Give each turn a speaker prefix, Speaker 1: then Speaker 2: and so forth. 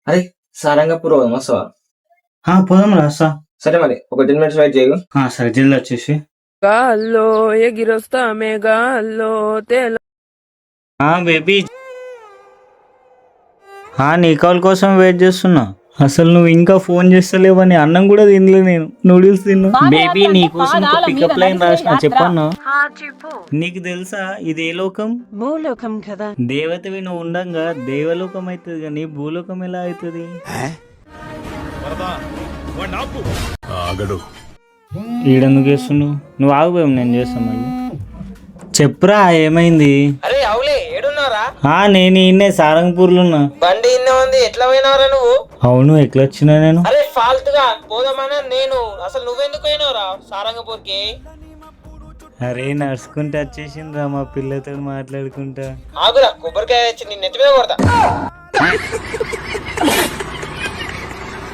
Speaker 1: అరే సారంగపూర్ పోదాం వస్తావా?
Speaker 2: పోదాం రాస్తా.
Speaker 1: సరే మరి ఒక 10 minutes వెయిట్ చేయు.
Speaker 2: సరే జల్ది వచ్చేసి.
Speaker 3: గాల్లో ఎగిరొస్తామే గాల్లో తేల.
Speaker 2: బేబీ నీ కాల్ కోసం వెయిట్ చేస్తున్నా. అసలు నువ్వు ఇంకా ఫోన్ చేస్తలేవని అన్నం కూడా తినలే, నేను నూడిల్స్ తిన్నా. బేబీ నీ కోసం ఒక పికప్ లైన్ రాసిన, చెప్పన్నా? నీకు తెలుసా ఇది ఏ లోకం?
Speaker 4: భూలోకం కదా.
Speaker 2: దేవతవి నువ్వు ఉండంగా దేవలోకం అవుతుంది కానీ భూలోకం ఎలా అవుతుంది? ఈడెందుకు చేస్తున్నావు? నువ్వు ఆగిపోయావు, నేను చేస్తాను మళ్ళీ. చెప్పురా ఏమైంది?
Speaker 1: అరే అవులే ఏడున్నారా?
Speaker 2: నేను ఇన్నే సారంగపూర్లో ఉన్నా.
Speaker 1: బండి ఇన్నే ఉంది, ఎట్లా పోయినవరా నువ్వు?
Speaker 2: అవును, ఎట్లా వచ్చినా నేను?
Speaker 1: అరే ఫాల్తుగా పోదామన్నా నేను. అసలు నువ్వెందుకు పోయినవరా సారంగపూర్కి?
Speaker 2: అరే నడుచుకుంటా వచ్చేసిండ్రా మా పిల్లతో మాట్లాడుకుంటా.
Speaker 1: ఆగురా, కొబ్బరికాయ వచ్చి నీ నెత్తి మీద కొడతా.